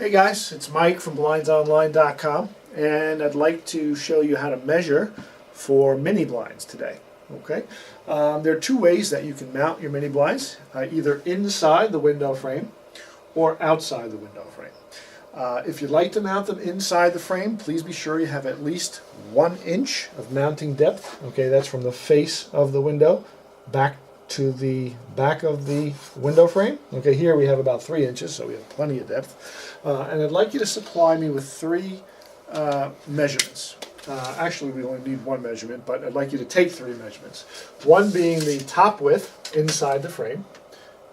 Hey guys, it's Mike from BlindsOnline.com, and I'd like to show you how to measure for mini blinds today. Okay, there are two ways that you can mount your mini blinds, either inside the window frame or outside the window frame. If you'd like to mount them inside the frame, please be sure you have at least 1 inch of mounting depth. Okay, that's from the face of the window back to the back of the window frame. Okay, here we have about 3 inches, so we have plenty of depth. And I'd like you to supply me with 3 measurements. Actually, we only need 1 measurement, but I'd like you to take 3 measurements. One being the top width inside the frame.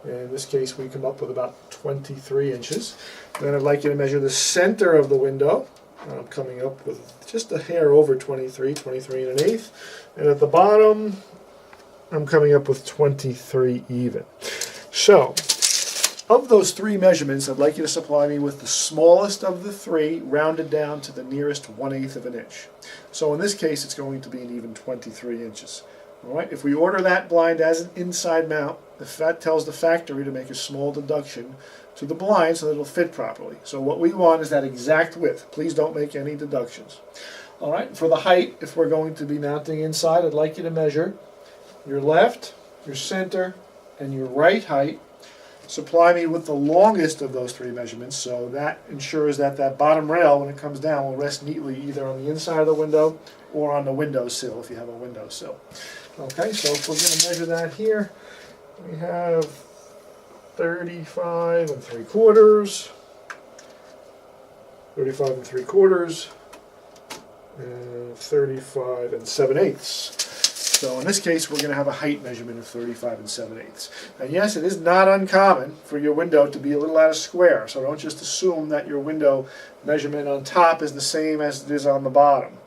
In this case, we come up with about 23 inches. Then I'd like you to measure the center of the window. I'm coming up with just a hair over 23 and 1/8. And at the bottom, I'm coming up with 23 even. So, of those 3 measurements, I'd like you to supply me with the smallest of the 3, rounded down to the nearest 1/8 of an inch. So in this case, it's going to be an even 23 inches. All right. If we order that blind as an inside mount, that tells the factory to make a small deduction to the blind so that it'll fit properly. So what we want is that exact width. Please don't make any deductions. All right. For the height, if we're going to be mounting inside, I'd like you to measure your left, your center, and your right height. Supply me with the longest of those 3 measurements, so that ensures that that bottom rail, when it comes down, will rest neatly either on the inside of the window or on the windowsill if you have a windowsill. Okay, so if we're going to measure that here, we have 35 3/4, 35 3/4, and 35 7/8. So in this case, we're going to have a height measurement of 35 7/8. And yes, it is not uncommon for your window to be a little out of square, so don't just assume that your window measurement on top is the same as it is on the bottom.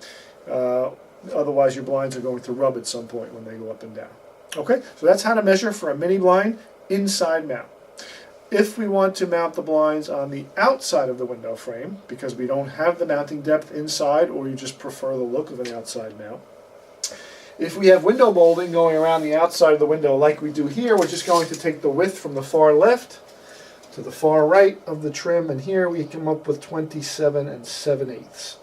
Otherwise, your blinds are going to rub at some point when they go up and down. Okay, so that's how to measure for a mini blind inside mount. If we want to mount the blinds on the outside of the window frame, because we don't have the mounting depth inside, or you just prefer the look of an outside mount, if we have window molding going around the outside of the window like we do here, we're just going to take the width from the far left to the far right of the trim, and here we come up with 27 7/8.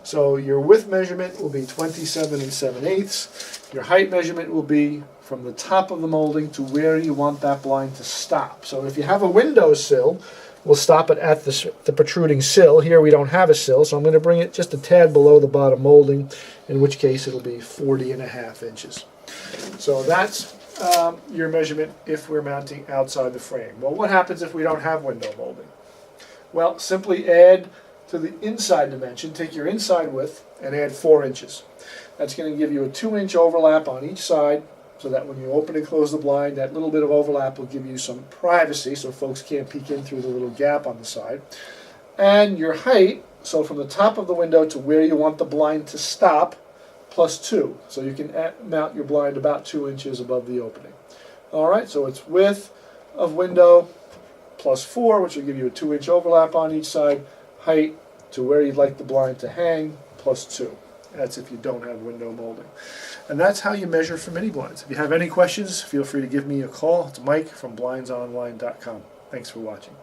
So your width measurement will be 27 7/8. Your height measurement will be from the top of the molding to where you want that blind to stop. So if you have a windowsill, we'll stop it at the protruding sill. Here we don't have a sill, so I'm going to bring it just a tad below the bottom molding, in which case it'll be 40.5 inches. So that's your measurement if we're mounting outside the frame. Well, what happens if we don't have window molding? Well, simply add to the inside dimension, take your inside width and add 4 inches. That's going to give you a 2-inch overlap on each side, so that when you open and close the blind, that little bit of overlap will give you some privacy so folks can't peek in through the little gap on the side. And your height, so from the top of the window to where you want the blind to stop, plus 2. So you can mount your blind about 2 inches above the opening. Alright, so it's width of window plus 4, which will give you a 2-inch overlap on each side, height to where you'd like the blind to hang, plus 2. That's if you don't have window molding. And that's how you measure for mini blinds. If you have any questions, feel free to give me a call. It's Mike from BlindsOnline.com. Thanks for watching.